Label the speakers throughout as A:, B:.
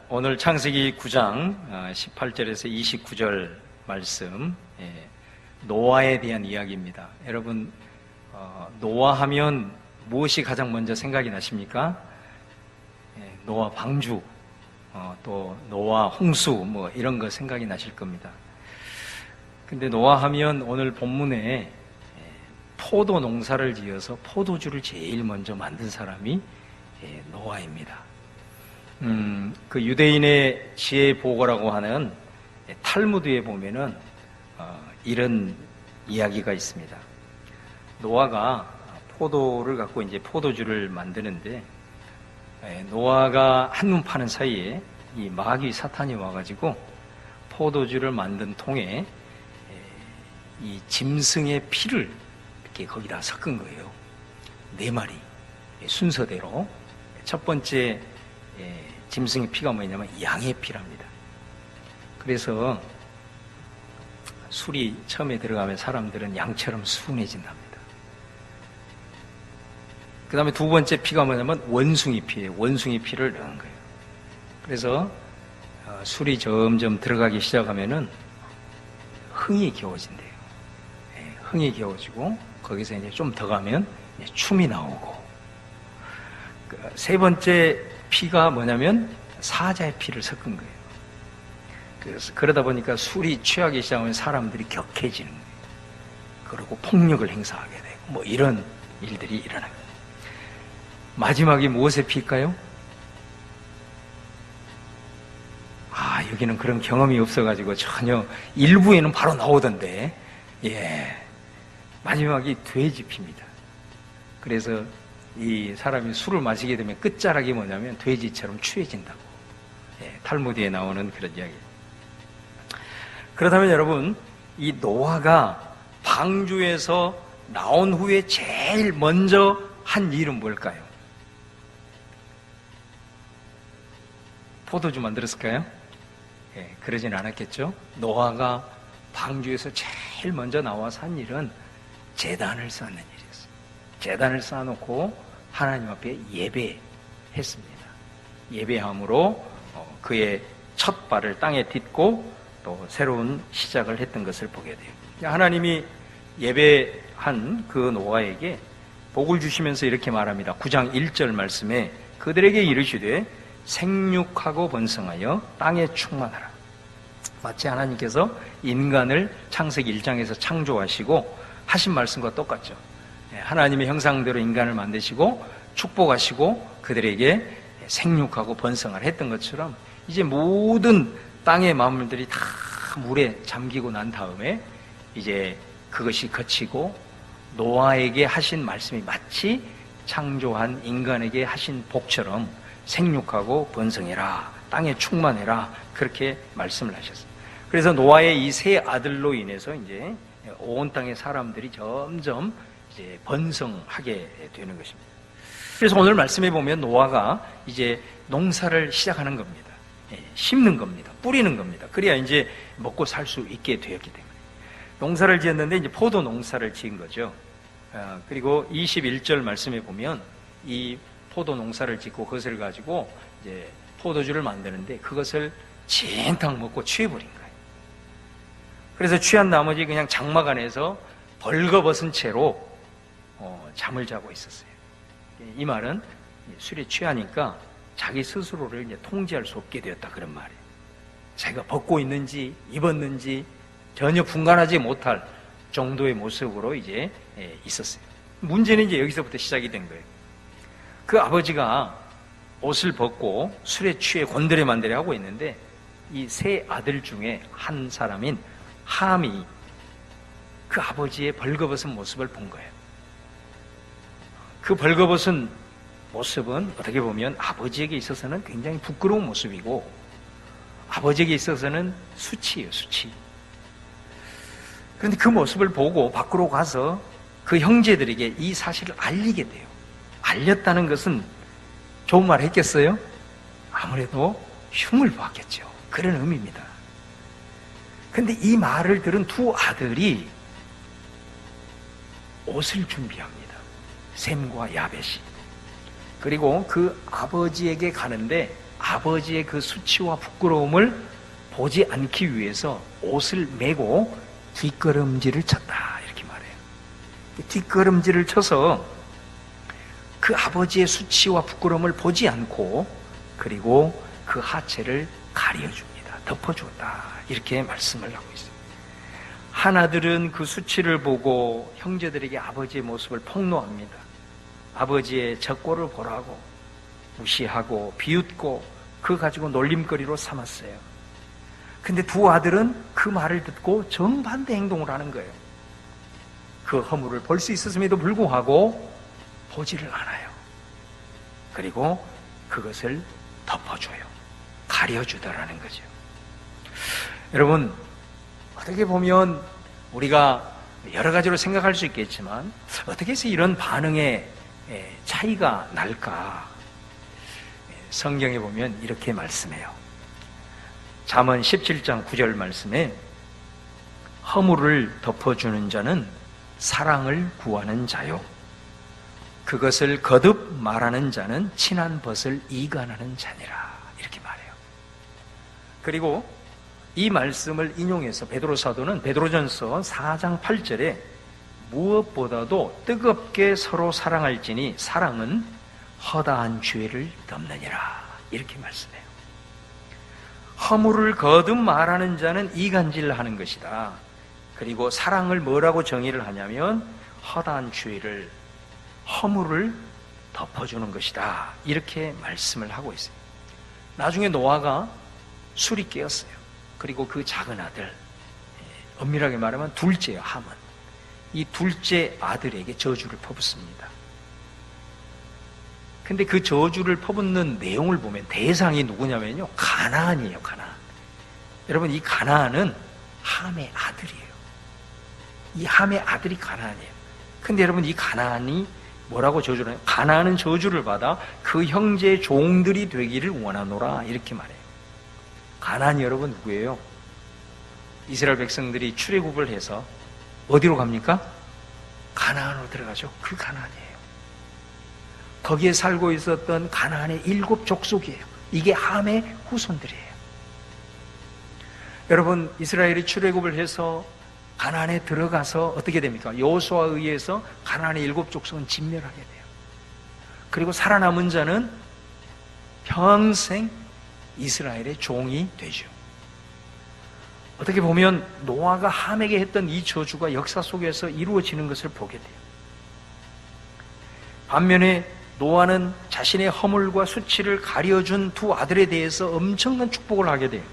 A: 오늘 창세기 9장 18절에서 29절 말씀, 노아에 대한 이야기입니다. 여러분, 노아하면 무엇이 가장 먼저 생각이 나십니까? 노아 방주, 또 노아 홍수 뭐 이런 거 생각이 나실 겁니다. 근데 노아하면 오늘 본문에 포도 농사를 지어서 포도주를 제일 먼저 만든 사람이 노아입니다. 그 유대인의 지혜 보고라고 하는 탈무드에 보면은 이런 이야기가 있습니다. 노아가 포도를 갖고 이제 포도주를 만드는데, 노아가 한눈 파는 사이에 이 마귀 사탄이 와가지고 포도주를 만든 통에 이 짐승의 피를 이렇게 거기다 섞은 거예요. 4마리 순서대로. 첫 번째 짐승의 피가 뭐냐면 양의 피랍니다. 그래서 술이 처음에 들어가면 사람들은 양처럼 순해진답니다. 그 다음에 두 번째 피가 뭐냐면 원숭이 피예요. 원숭이 피를 넣은 거예요. 그래서 술이 점점 들어가기 시작하면은 흥이 겨워진대요. 흥이 겨워지고 거기서 이제 좀 더 가면 춤이 나오고, 세 번째 피가 뭐냐면 사자의 피를 섞은 거예요. 그래서 그러다 보니까 술이 취하기 시작하면 사람들이 격해지는 거예요. 그리고 폭력을 행사하게 되고 뭐 이런 일들이 일어나요. 마지막이 무엇의 피일까요? 여기는 그런 경험이 없어가지고 전혀, 일부에는 바로 나오던데, 마지막이 돼지 피입니다. 그래서 이 사람이 술을 마시게 되면 끝자락이 뭐냐면 돼지처럼 추해진다고, 탈무드에 나오는 그런 이야기. 그렇다면 여러분, 이 노아가 방주에서 나온 후에 제일 먼저 한 일은 뭘까요? 포도주 만들었을까요? 그러진 않았겠죠? 노아가 방주에서 제일 먼저 나와서 한 일은 제단을 쌓는 일이었어요. 제단을 쌓아놓고 하나님 앞에 예배했습니다. 예배함으로 그의 첫 발을 땅에 딛고 또 새로운 시작을 했던 것을 보게 돼요. 하나님이 예배한 그 노아에게 복을 주시면서 이렇게 말합니다. 9장 1절 말씀에 그들에게 이르시되 생육하고 번성하여 땅에 충만하라. 마치 하나님께서 인간을 창세기 1장에서 창조하시고 하신 말씀과 똑같죠. 하나님의 형상대로 인간을 만드시고 축복하시고 그들에게 생육하고 번성을 했던 것처럼 이제 모든 땅의 만물들이 다 물에 잠기고 난 다음에 이제 그것이 거치고 노아에게 하신 말씀이 마치 창조한 인간에게 하신 복처럼 생육하고 번성해라, 땅에 충만해라, 그렇게 말씀을 하셨어요. 그래서 노아의 이 세 아들로 인해서 이제 온 땅의 사람들이 점점 이제 번성하게 되는 것입니다. 그래서 오늘 말씀해 보면 노아가 이제 농사를 시작하는 겁니다. 심는 겁니다. 뿌리는 겁니다. 그래야 이제 먹고 살 수 있게 되었기 때문에 농사를 지었는데 이제 포도 농사를 지은 거죠. 그리고 21절 말씀해 보면 이 포도 농사를 짓고 그것을 가지고 이제 포도주를 만드는데 그것을 진탕 먹고 취해버린 거예요. 그래서 취한 나머지 그냥 장막 안에서 벌거벗은 채로 잠을 자고 있었어요. 이 말은 술에 취하니까 자기 스스로를 이제 통제할 수 없게 되었다, 그런 말이에요. 자기가 벗고 있는지 입었는지 전혀 분간하지 못할 정도의 모습으로 이제 있었어요. 문제는 이제 여기서부터 시작이 된 거예요. 그 아버지가 옷을 벗고 술에 취해 곤드레만드레 하고 있는데 이 세 아들 중에 한 사람인 함이 그 아버지의 벌거벗은 모습을 본 거예요. 그 벌거벗은 모습은 어떻게 보면 아버지에게 있어서는 굉장히 부끄러운 모습이고 아버지에게 있어서는 수치예요, 수치. 그런데 그 모습을 보고 밖으로 가서 그 형제들에게 이 사실을 알리게 돼요. 알렸다는 것은 좋은 말 했겠어요? 아무래도 흉을 보았겠죠. 그런 의미입니다. 그런데 이 말을 들은 두 아들이 옷을 준비합니다. 셈과 야벳이. 그리고 그 아버지에게 가는데 아버지의 그 수치와 부끄러움을 보지 않기 위해서 옷을 메고 뒷걸음질을 쳤다, 이렇게 말해요. 뒷걸음질을 쳐서 그 아버지의 수치와 부끄러움을 보지 않고, 그리고 그 하체를 가려줍니다. 덮어주었다, 이렇게 말씀을 하고 있어요. 하나들은 그 수치를 보고 형제들에게 아버지의 모습을 폭로합니다. 아버지의 적고를 보라고 무시하고 비웃고 그 가지고 놀림거리로 삼았어요. 근데 두 아들은 그 말을 듣고 정반대 행동을 하는 거예요. 그 허물을 볼 수 있었음에도 불구하고 보지를 않아요. 그리고 그것을 덮어줘요. 가려주더라는 거죠. 여러분, 어떻게 보면 우리가 여러 가지로 생각할 수 있겠지만 어떻게 해서 이런 반응의 차이가 날까? 성경에 보면 이렇게 말씀해요. 잠언 17장 9절 말씀에 허물을 덮어주는 자는 사랑을 구하는 자요, 그것을 거듭 말하는 자는 친한 벗을 이간하는 자니라, 이렇게 말해요. 그리고 이 말씀을 인용해서 베드로 사도는 베드로전서 4장 8절에 무엇보다도 뜨겁게 서로 사랑할지니 사랑은 허다한 죄를 덮느니라, 이렇게 말씀해요. 허물을 거듭 말하는 자는 이간질하는 것이다. 그리고 사랑을 뭐라고 정의를 하냐면 허다한 죄를, 허물을 덮어주는 것이다, 이렇게 말씀을 하고 있어요. 나중에 노아가 술이 깨었어요. 그리고 그 작은 아들, 엄밀하게 말하면 둘째예요, 함은. 이 둘째 아들에게 저주를 퍼붓습니다. 근데 그 저주를 퍼붓는 내용을 보면 대상이 누구냐면요, 가나안이에요, 가나안. 여러분, 이 가나안은 함의 아들이에요. 이 함의 아들이 가나안이에요. 근데 여러분, 이 가나안이 뭐라고 저주를 해요? 가나안은 저주를 받아 그 형제의 종들이 되기를 원하노라, 이렇게 말해요. 가나안이 여러분 누구예요? 이스라엘 백성들이 출애굽을 해서 어디로 갑니까? 가나안으로 들어가죠. 그 가나안이에요. 거기에 살고 있었던 가나안의 7 족속이에요. 이게 함의 후손들이에요. 여러분, 이스라엘이 출애굽을 해서 가나안에 들어가서 어떻게 됩니까? 여호수아에 의해서 가나안의 7 족속은 진멸하게 돼요. 그리고 살아남은 자는 평생 이스라엘의 종이 되죠. 어떻게 보면 노아가 함에게 했던 이 저주가 역사 속에서 이루어지는 것을 보게 돼요. 반면에 노아는 자신의 허물과 수치를 가려준 두 아들에 대해서 엄청난 축복을 하게 돼요.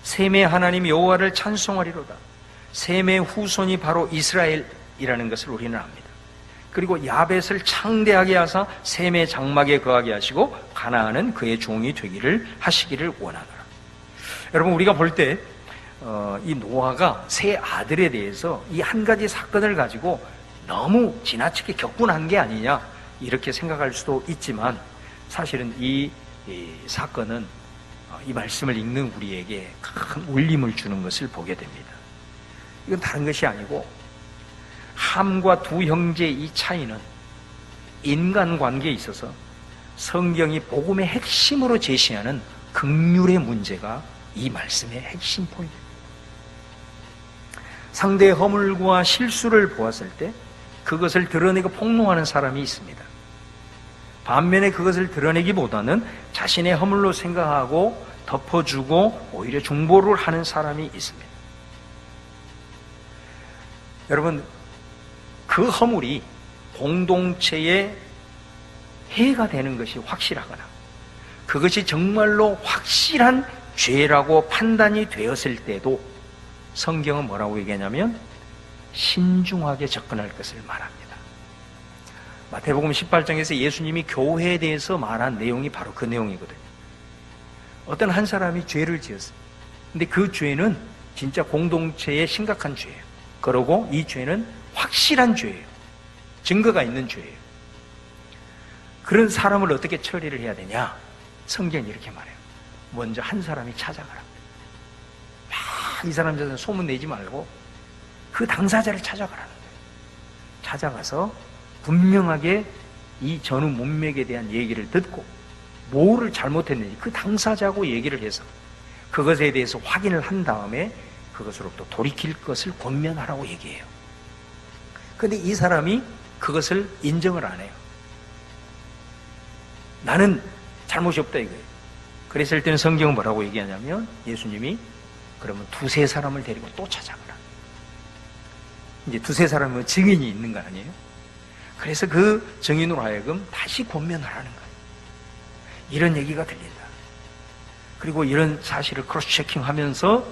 A: 셈의 하나님 여호와를 찬송하리로다. 셈의 후손이 바로 이스라엘이라는 것을 우리는 압니다. 그리고 야벳을 창대하게 하사 셈의 장막에 거하게 하시고 가나안은 그의 종이 되기를 하시기를 원하노라. 여러분, 우리가 볼 때 이 노아가 세 아들에 대해서 이 한 가지 사건을 가지고 너무 지나치게 격분한 게 아니냐, 이렇게 생각할 수도 있지만 사실은 이 사건은 이 말씀을 읽는 우리에게 큰 울림을 주는 것을 보게 됩니다. 이건 다른 것이 아니고 함과 두 형제의 이 차이는 인간관계에 있어서 성경이 복음의 핵심으로 제시하는 긍휼의 문제가 이 말씀의 핵심 포인트입니다. 상대의 허물과 실수를 보았을 때 그것을 드러내고 폭로하는 사람이 있습니다. 반면에 그것을 드러내기보다는 자신의 허물로 생각하고 덮어주고 오히려 중보를 하는 사람이 있습니다. 여러분, 그 허물이 공동체에 해가 되는 것이 확실하거나 그것이 정말로 확실한 죄라고 판단이 되었을 때도 성경은 뭐라고 얘기하냐면 신중하게 접근할 것을 말합니다. 마태복음 18장에서 예수님이 교회에 대해서 말한 내용이 바로 그 내용이거든요. 어떤 한 사람이 죄를 지었어요. 근데 그 죄는 진짜 공동체에 심각한 죄예요. 그러고 이 죄는 확실한 죄예요. 증거가 있는 죄예요. 그런 사람을 어떻게 처리를 해야 되냐? 성경이 이렇게 말해요. 먼저 한 사람이 찾아가라. 막 이 사람 저런 소문 내지 말고 그 당사자를 찾아가라는 거예요. 찾아가서 분명하게 이 전후 문맥에 대한 얘기를 듣고 뭐를 잘못했는지 그 당사자하고 얘기를 해서 그것에 대해서 확인을 한 다음에 그것으로부터 돌이킬 것을 권면하라고 얘기해요. 그런데 이 사람이 그것을 인정을 안 해요. 나는 잘못이 없다 이거예요. 그랬을 때는 성경은 뭐라고 얘기하냐면 예수님이 그러면 두세 사람을 데리고 또 찾아가라. 이제 두세 사람은 증인이 있는 거 아니에요? 그래서 그 증인으로 하여금 다시 권면하라는 거예요. 이런 얘기가 들린다. 그리고 이런 사실을 크로스 체킹하면서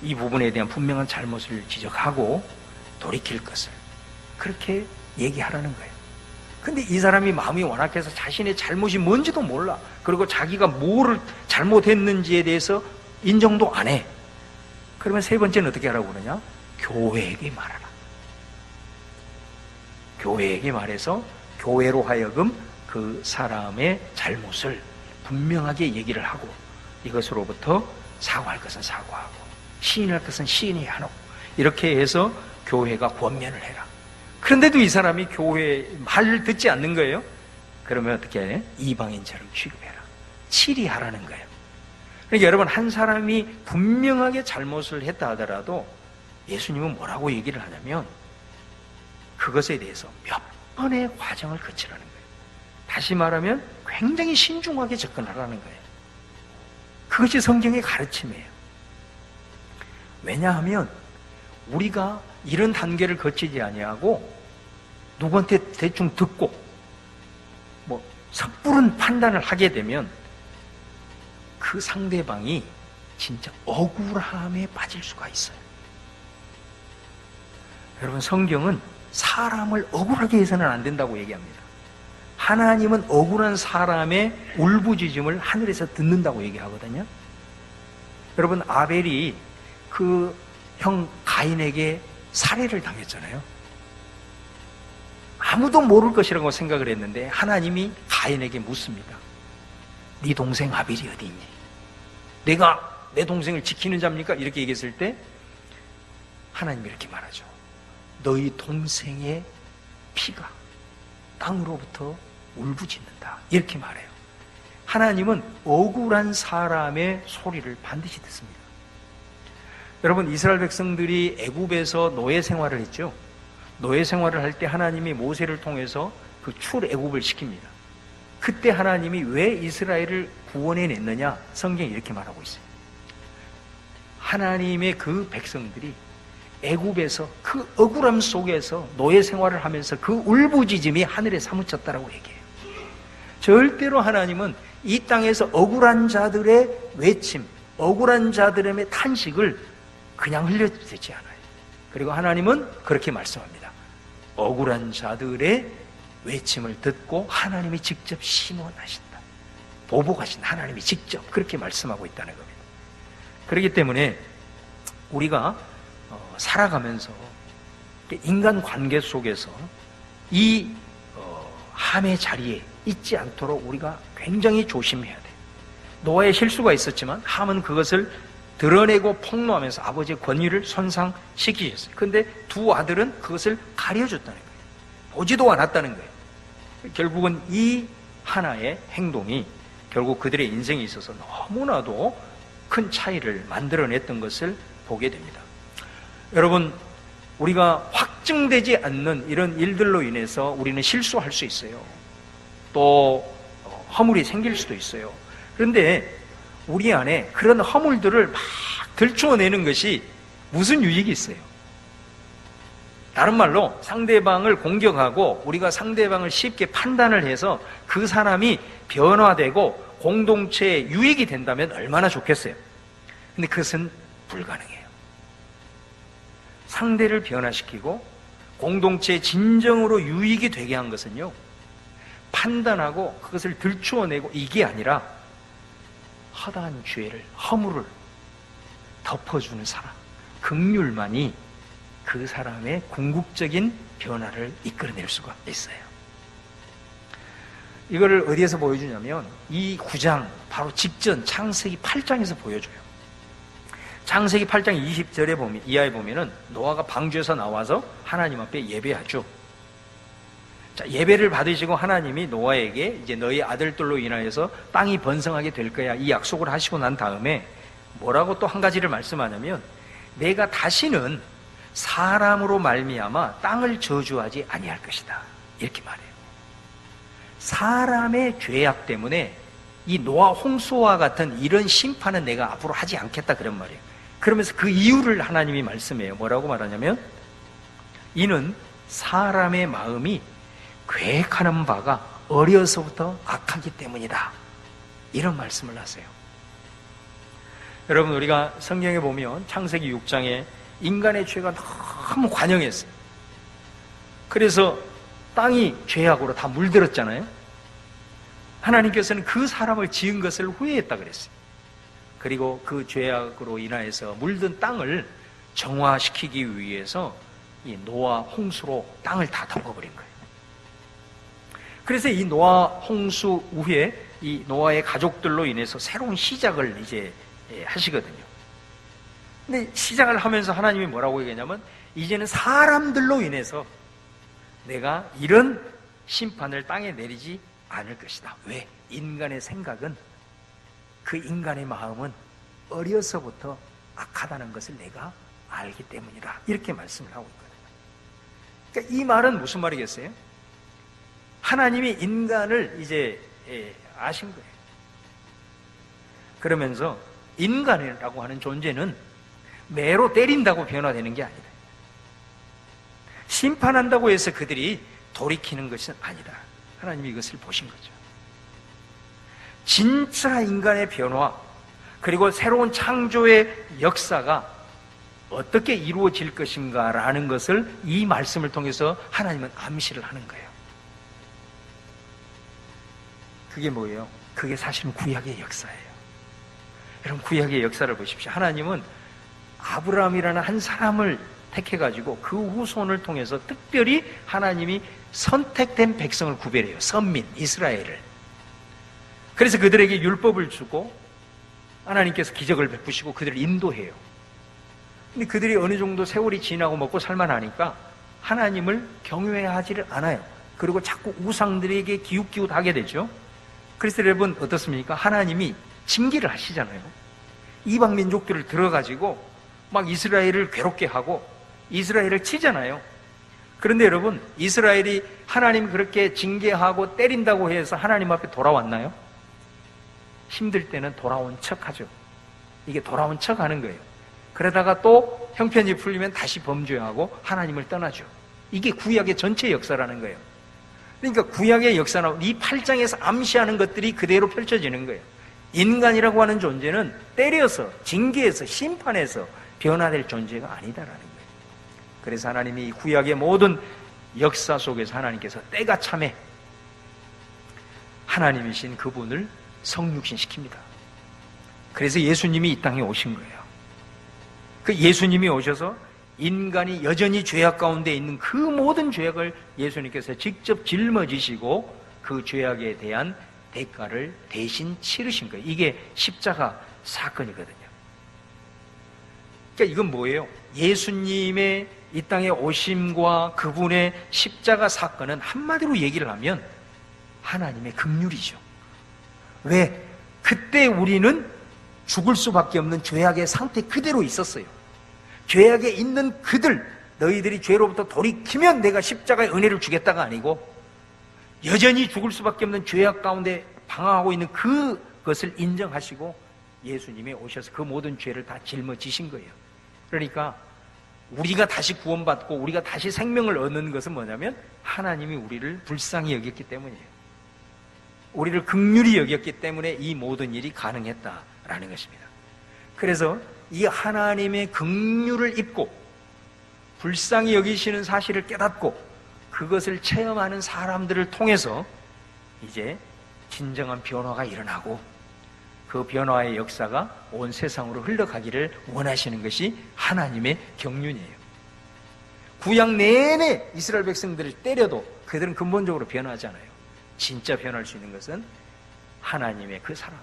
A: 이 부분에 대한 분명한 잘못을 지적하고 돌이킬 것을 그렇게 얘기하라는 거예요. 근데 이 사람이 마음이 완악해서 자신의 잘못이 뭔지도 몰라. 그리고 자기가 뭐를 잘못했는지에 대해서 인정도 안 해. 그러면 세 번째는 어떻게 하라고 그러냐? 교회에게 말하라. 교회에게 말해서 교회로 하여금 그 사람의 잘못을 분명하게 얘기를 하고 이것으로부터 사과할 것은 사과하고 시인할 것은 시인해야 하고 이렇게 해서 교회가 권면을 해라. 그런데도 이 사람이 교회 말을 듣지 않는 거예요. 그러면 어떻게 해? 이방인처럼 취급해라. 치리하라는 거예요. 그러니까 여러분, 한 사람이 분명하게 잘못을 했다 하더라도 예수님은 뭐라고 얘기를 하냐면 그것에 대해서 몇 번의 과정을 거치라는 거예요. 다시 말하면 굉장히 신중하게 접근하라는 거예요. 그것이 성경의 가르침이에요. 왜냐하면 우리가 이런 단계를 거치지 아니하고 누구한테 대충 듣고 뭐 섣부른 판단을 하게 되면 그 상대방이 진짜 억울함에 빠질 수가 있어요. 여러분, 성경은 사람을 억울하게 해서는 안 된다고 얘기합니다. 하나님은 억울한 사람의 울부짖음을 하늘에서 듣는다고 얘기하거든요. 여러분, 아벨이 그 형 가인에게 살해를 당했잖아요. 아무도 모를 것이라고 생각을 했는데 하나님이 가인에게 묻습니다. 네 동생 아벨이 어디 있니? 내가 내 동생을 지키는 자입니까? 이렇게 얘기했을 때 하나님이 이렇게 말하죠. 너희 동생의 피가 땅으로부터 울부짖는다. 이렇게 말해요. 하나님은 억울한 사람의 소리를 반드시 듣습니다. 여러분, 이스라엘 백성들이 애굽에서 노예 생활을 했죠. 노예 생활을 할 때 하나님이 모세를 통해서 그 출애굽을 시킵니다. 그때 하나님이 왜 이스라엘을 구원해냈느냐? 성경이 이렇게 말하고 있어요. 하나님의 그 백성들이 애굽에서 그 억울함 속에서 노예 생활을 하면서 그 울부짖음이 하늘에 사무쳤다라고 얘기해요. 절대로 하나님은 이 땅에서 억울한 자들의 외침, 억울한 자들의 탄식을 그냥 흘려대지 않아요. 그리고 하나님은 그렇게 말씀합니다. 억울한 자들의 외침을 듣고 하나님이 직접 심원하신다. 보복하신 하나님이 직접 그렇게 말씀하고 있다는 겁니다. 그렇기 때문에 우리가 살아가면서 인간 관계 속에서 이 함의 자리에 있지 않도록 우리가 굉장히 조심해야 돼요. 노아의 실수가 있었지만 함은 그것을 드러내고 폭로하면서 아버지의 권위를 손상시키셨어요. 그런데 두 아들은 그것을 가려줬다는 거예요. 보지도 않았다는 거예요. 결국은 이 하나의 행동이 결국 그들의 인생에 있어서 너무나도 큰 차이를 만들어냈던 것을 보게 됩니다. 여러분, 우리가 확증되지 않는 이런 일들로 인해서 우리는 실수할 수 있어요. 또 허물이 생길 수도 있어요. 그런데 우리 안에 그런 허물들을 막 들추어내는 것이 무슨 유익이 있어요? 다른 말로 상대방을 공격하고 우리가 상대방을 쉽게 판단을 해서 그 사람이 변화되고 공동체에 유익이 된다면 얼마나 좋겠어요? 근데 그것은 불가능해요. 상대를 변화시키고 공동체에 진정으로 유익이 되게 한 것은요, 판단하고 그것을 들추어내고 이게 아니라 허다한 죄를, 허물을 덮어주는 사람, 긍휼만이 그 사람의 궁극적인 변화를 이끌어낼 수가 있어요. 이거를 어디에서 보여주냐면 이 9장 바로 직전 창세기 8장에서 보여줘요. 창세기 8장 20절에 보면, 이하에 보면은 노아가 방주에서 나와서 하나님 앞에 예배하죠. 자, 예배를 받으시고 하나님이 노아에게 이제 너희 아들들로 인하여서 땅이 번성하게 될 거야, 이 약속을 하시고 난 다음에 뭐라고 또 한 가지를 말씀하냐면, 내가 다시는 사람으로 말미암아 땅을 저주하지 아니할 것이다, 이렇게 말해요. 사람의 죄악 때문에 이 노아 홍수와 같은 이런 심판은 내가 앞으로 하지 않겠다, 그런 말이에요. 그러면서 그 이유를 하나님이 말씀해요. 뭐라고 말하냐면, 이는 사람의 마음이 계획하는 바가 어려서부터 악하기 때문이다, 이런 말씀을 하세요. 여러분, 우리가 성경에 보면 창세기 6장에 인간의 죄가 너무 관영했어요. 그래서 땅이 죄악으로 다 물들었잖아요. 하나님께서는 그 사람을 지은 것을 후회했다 그랬어요. 그리고 그 죄악으로 인하여서 물든 땅을 정화시키기 위해서 이 노아 홍수로 땅을 다 덮어버린 거예요. 그래서 이 노아 홍수 후에 이 노아의 가족들로 인해서 새로운 시작을 이제 하시거든요. 근데 시작을 하면서 하나님이 뭐라고 얘기하냐면, 이제는 사람들로 인해서 내가 이런 심판을 땅에 내리지 않을 것이다. 왜? 인간의 생각은, 그 인간의 마음은 어려서부터 악하다는 것을 내가 알기 때문이다, 이렇게 말씀을 하고 있거든요. 그러니까 이 말은 무슨 말이겠어요? 하나님이 인간을 이제 아신 거예요. 그러면서 인간이라고 하는 존재는 매로 때린다고 변화되는 게 아니다, 심판한다고 해서 그들이 돌이키는 것은 아니다, 하나님이 이것을 보신 거죠. 진짜 인간의 변화, 그리고 새로운 창조의 역사가 어떻게 이루어질 것인가라는 것을 이 말씀을 통해서 하나님은 암시를 하는 거예요. 그게 뭐예요? 그게 사실은 구약의 역사예요. 여러분, 구약의 역사를 보십시오. 하나님은 아브라함이라는 한 사람을 택해가지고 그 후손을 통해서 특별히 하나님이 선택된 백성을 구별해요. 선민, 이스라엘을. 그래서 그들에게 율법을 주고 하나님께서 기적을 베푸시고 그들을 인도해요. 근데 그들이 어느 정도 세월이 지나고 먹고 살만하니까 하나님을 경외하지를 않아요. 그리고 자꾸 우상들에게 기웃기웃하게 되죠. 그래서 여러분 어떻습니까? 하나님이 징계를 하시잖아요. 이방 민족들을 들어가지고 막 이스라엘을 괴롭게 하고 이스라엘을 치잖아요. 그런데 여러분, 이스라엘이 하나님 그렇게 징계하고 때린다고 해서 하나님 앞에 돌아왔나요? 힘들 때는 돌아온 척하죠. 이게 돌아온 척하는 거예요. 그러다가 또 형편이 풀리면 다시 범죄하고 하나님을 떠나죠. 이게 구약의 전체 역사라는 거예요. 그러니까 구약의 역사나 이 8장에서 암시하는 것들이 그대로 펼쳐지는 거예요. 인간이라고 하는 존재는 때려서, 징계해서, 심판해서 변화될 존재가 아니다라는 거예요. 그래서 하나님이 이 구약의 모든 역사 속에서 하나님께서 때가 참에 하나님이신 그분을 성육신시킵니다. 그래서 예수님이 이 땅에 오신 거예요. 그 예수님이 오셔서 인간이 여전히 죄악 가운데 있는 그 모든 죄악을 예수님께서 직접 짊어지시고 그 죄악에 대한 대가를 대신 치르신 거예요. 이게 십자가 사건이거든요. 그러니까 이건 뭐예요? 예수님의 이 땅에 오심과 그분의 십자가 사건은 한마디로 얘기를 하면 하나님의 긍휼이죠. 왜? 그때 우리는 죽을 수밖에 없는 죄악의 상태 그대로 있었어요. 죄악에 있는 그들, 너희들이 죄로부터 돌이키면 내가 십자가의 은혜를 주겠다가 아니고 여전히 죽을 수밖에 없는 죄악 가운데 방황하고 있는 그것을 인정하시고 예수님이 오셔서 그 모든 죄를 다 짊어지신 거예요. 그러니까 우리가 다시 구원받고 우리가 다시 생명을 얻는 것은 뭐냐면 하나님이 우리를 불쌍히 여겼기 때문이에요. 우리를 긍휼히 여겼기 때문에 이 모든 일이 가능했다라는 것입니다. 그래서 이 하나님의 긍휼을 입고 불쌍히 여기시는 사실을 깨닫고 그것을 체험하는 사람들을 통해서 이제 진정한 변화가 일어나고 그 변화의 역사가 온 세상으로 흘러가기를 원하시는 것이 하나님의 경륜이에요. 구약 내내 이스라엘 백성들을 때려도 그들은 근본적으로 변하지 않아요. 진짜 변할 수 있는 것은 하나님의 그 사랑,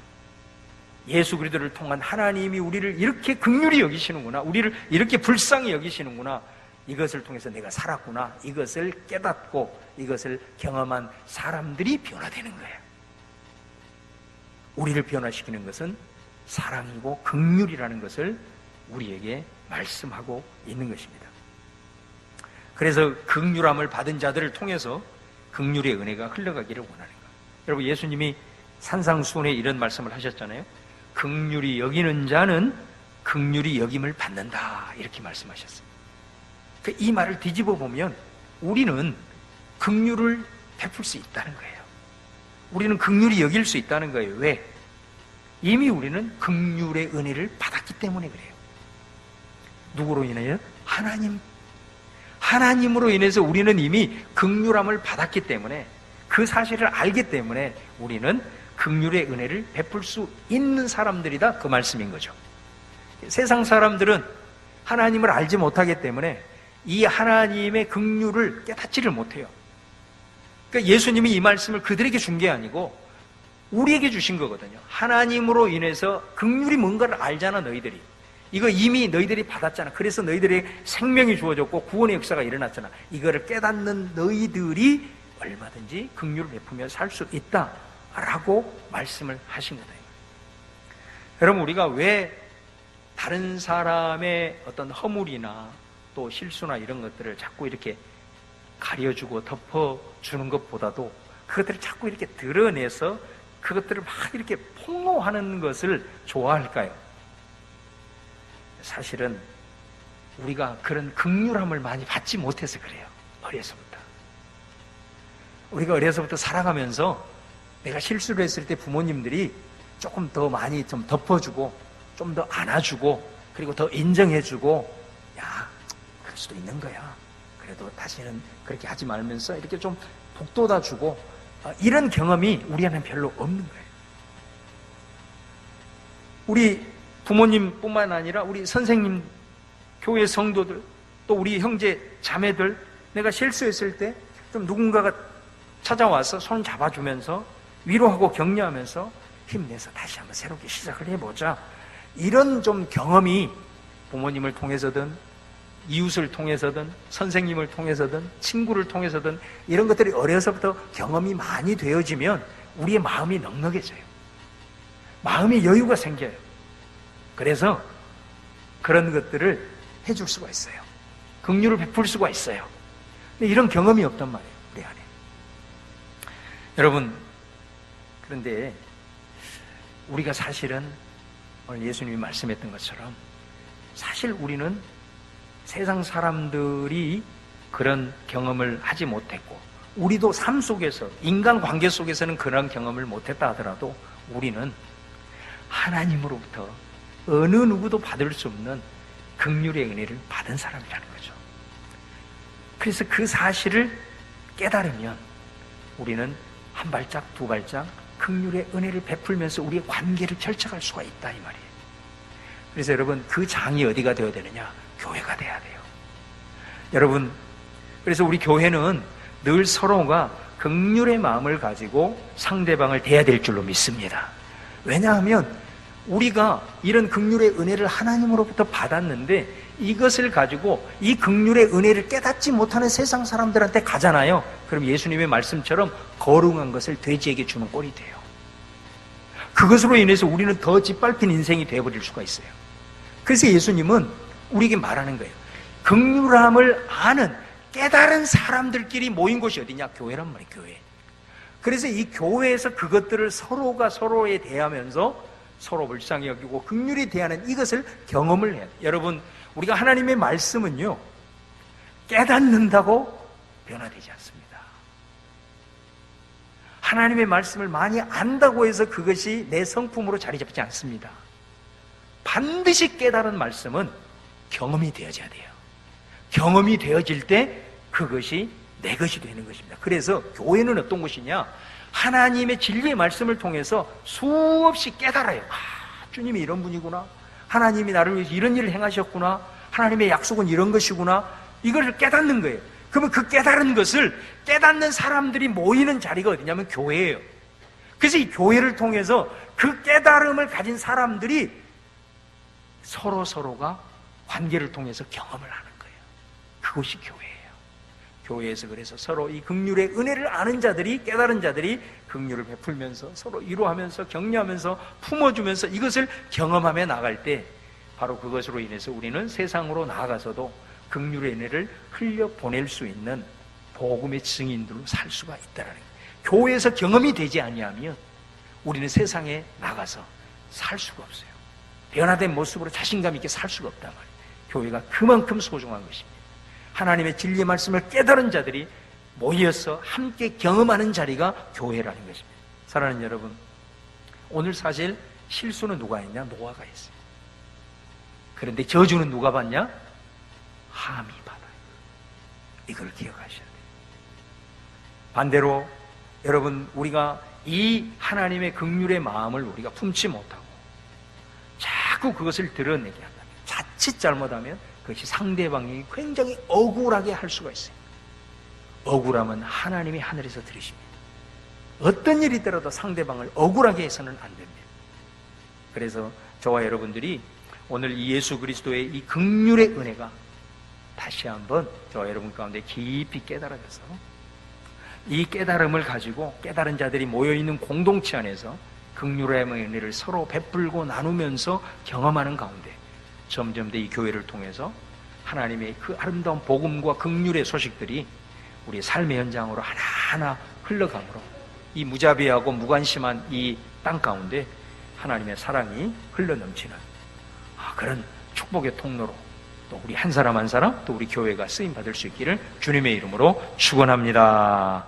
A: 예수 그리스도를 통한 하나님이 우리를 이렇게 긍휼히 여기시는구나, 우리를 이렇게 불쌍히 여기시는구나, 이것을 통해서 내가 살았구나, 이것을 깨닫고 이것을 경험한 사람들이 변화되는 거예요. 우리를 변화시키는 것은 사랑이고 긍휼이라는 것을 우리에게 말씀하고 있는 것입니다. 그래서 긍휼함을 받은 자들을 통해서 긍휼의 은혜가 흘러가기를 원하는 거예요. 여러분, 예수님이 산상수훈에 이런 말씀을 하셨잖아요. 긍휼히 여기는 자는 긍휼히 여김을 받는다, 이렇게 말씀하셨어요. 이 말을 뒤집어 보면 우리는 긍휼을 베풀 수 있다는 거예요. 우리는 긍휼히 여길 수 있다는 거예요. 왜? 이미 우리는 긍휼의 은혜를 받았기 때문에 그래요. 누구로 인해요? 하나님으로 인해서 우리는 이미 긍휼함을 받았기 때문에, 그 사실을 알기 때문에 우리는 긍휼의 은혜를 베풀 수 있는 사람들이다, 그 말씀인 거죠. 세상 사람들은 하나님을 알지 못하기 때문에 이 하나님의 긍휼을 깨닫지를 못해요. 그러니까 예수님이 이 말씀을 그들에게 준 게 아니고 우리에게 주신 거거든요. 하나님으로 인해서 긍휼이 뭔가를 알잖아, 너희들이. 이거 이미 너희들이 받았잖아. 그래서 너희들에게 생명이 주어졌고 구원의 역사가 일어났잖아. 이거를 깨닫는 너희들이 얼마든지 긍휼을 베푸며 살 수 있다라고 말씀을 하신 거다. 여러분, 우리가 왜 다른 사람의 어떤 허물이나 또 실수나 이런 것들을 자꾸 이렇게 가려주고 덮어주는 것보다도 그것들을 자꾸 이렇게 드러내서 그것들을 막 이렇게 폭로하는 것을 좋아할까요? 사실은 우리가 그런 긍휼함을 많이 받지 못해서 그래요. 어려서부터. 우리가 어려서부터 살아가면서 내가 실수를 했을 때 부모님들이 조금 더 많이 좀 덮어주고 좀 더 안아주고 그리고 더 인정해주고, 야, 그럴 수도 있는 거야. 그래도 다시는 그렇게 하지 말면서 이렇게 좀 북돋아주고, 이런 경험이 우리한테는 별로 없는 거예요. 우리 부모님뿐만 아니라 우리 선생님, 교회 성도들, 또 우리 형제 자매들, 내가 실수했을 때 좀 누군가가 찾아와서 손 잡아주면서 위로하고 격려하면서 힘내서 다시 한번 새롭게 시작을 해보자, 이런 좀 경험이 부모님을 통해서든 이웃을 통해서든 선생님을 통해서든 친구를 통해서든 이런 것들이 어려서부터 경험이 많이 되어지면 우리의 마음이 넉넉해져요. 마음의 여유가 생겨요. 그래서 그런 것들을 해줄 수가 있어요. 긍휼을 베풀 수가 있어요. 근데 이런 경험이 없단 말이에요, 우리 안에. 여러분, 그런데 우리가 사실은 오늘 예수님이 말씀했던 것처럼 사실 우리는 세상 사람들이 그런 경험을 하지 못했고, 우리도 삶 속에서, 인간관계 속에서는 그런 경험을 못했다 하더라도 우리는 하나님으로부터 어느 누구도 받을 수 없는 긍휼의 은혜를 받은 사람이라는 거죠. 그래서 그 사실을 깨달으면 우리는 한 발짝 두 발짝 긍휼의 은혜를 베풀면서 우리의 관계를 결정할 수가 있다, 이 말이에요. 그래서 여러분, 그 장이 어디가 되어야 되느냐? 교회가 돼야 돼요. 여러분, 그래서 우리 교회는 늘 서로가 긍휼의 마음을 가지고 상대방을 대해야 될 줄로 믿습니다. 왜냐하면 우리가 이런 긍휼의 은혜를 하나님으로부터 받았는데 이것을 가지고 이 긍휼의 은혜를 깨닫지 못하는 세상 사람들한테 가잖아요. 그럼 예수님의 말씀처럼 거룩한 것을 돼지에게 주는 꼴이 돼요. 그것으로 인해서 우리는 더 짓밟힌 인생이 되어버릴 수가 있어요. 그래서 예수님은 우리에게 말하는 거예요. 긍휼함을 아는 깨달은 사람들끼리 모인 곳이 어디냐? 교회란 말이에요, 교회. 그래서 이 교회에서 그것들을 서로가 서로에 대하면서 서로 불쌍히 여기고 긍휼히 대하는 이것을 경험을 해야 돼요. 여러분, 우리가 하나님의 말씀은요, 깨닫는다고 변화되지 않습니다. 하나님의 말씀을 많이 안다고 해서 그것이 내 성품으로 자리 잡지 않습니다. 반드시 깨달은 말씀은 경험이 되어져야 돼요. 경험이 되어질 때 그것이 내 것이 되는 것입니다. 그래서 교회는 어떤 곳이냐? 하나님의 진리의 말씀을 통해서 수없이 깨달아요. 주님이 이런 분이구나. 하나님이 나를 위해서 이런 일을 행하셨구나. 하나님의 약속은 이런 것이구나. 이걸 깨닫는 거예요. 그러면 그 깨달은 것을 깨닫는 사람들이 모이는 자리가 어디냐면 교회예요. 그래서 이 교회를 통해서 그 깨달음을 가진 사람들이 서로가 관계를 통해서 경험을 하는 거예요. 그것이 교회예요. 교회에서 그래서 서로 이 긍휼의 은혜를 아는 자들이, 깨달은 자들이 긍휼을 베풀면서 서로 위로하면서 격려하면서 품어주면서 이것을 경험하며 나갈 때 바로 그것으로 인해서 우리는 세상으로 나아가서도 긍휼의 은혜를 흘려보낼 수 있는 복음의 증인들로 살 수가 있다는 거예요. 교회에서 경험이 되지 아니하면 우리는 세상에 나가서 살 수가 없어요. 변화된 모습으로 자신감 있게 살 수가 없단 말이에요. 교회가 그만큼 소중한 것입니다. 하나님의 진리의 말씀을 깨달은 자들이 모여서 함께 경험하는 자리가 교회라는 것입니다. 사랑하는 여러분, 오늘 사실 실수는 누가 했냐? 노아가 했어요. 그런데 저주는 누가 받냐? 함이 받아요. 이걸 기억하셔야 돼요. 반대로 여러분, 우리가 이 하나님의 긍휼의 마음을 우리가 품지 못하고 자꾸 그것을 드러내게 한다면, 자칫 잘못하면 그것이 상대방이 굉장히 억울하게 할 수가 있어요. 억울함은 하나님이 하늘에서 들으십니다. 어떤 일이 있더라도 상대방을 억울하게 해서는 안 됩니다. 그래서 저와 여러분들이 오늘 이 예수 그리스도의 이 긍휼의 은혜가 다시 한번 저와 여러분 가운데 깊이 깨달아져서 이 깨달음을 가지고 깨달은 자들이 모여있는 공동체 안에서 긍휼의 은혜를 서로 베풀고 나누면서 경험하는 가운데 점점 더 이 교회를 통해서 하나님의 그 아름다운 복음과 긍휼의 소식들이 우리의 삶의 현장으로 하나하나 흘러가므로 이 무자비하고 무관심한 이 땅 가운데 하나님의 사랑이 흘러넘치는 그런 축복의 통로로 또 우리 한 사람 한 사람 또 우리 교회가 쓰임받을 수 있기를 주님의 이름으로 축원합니다.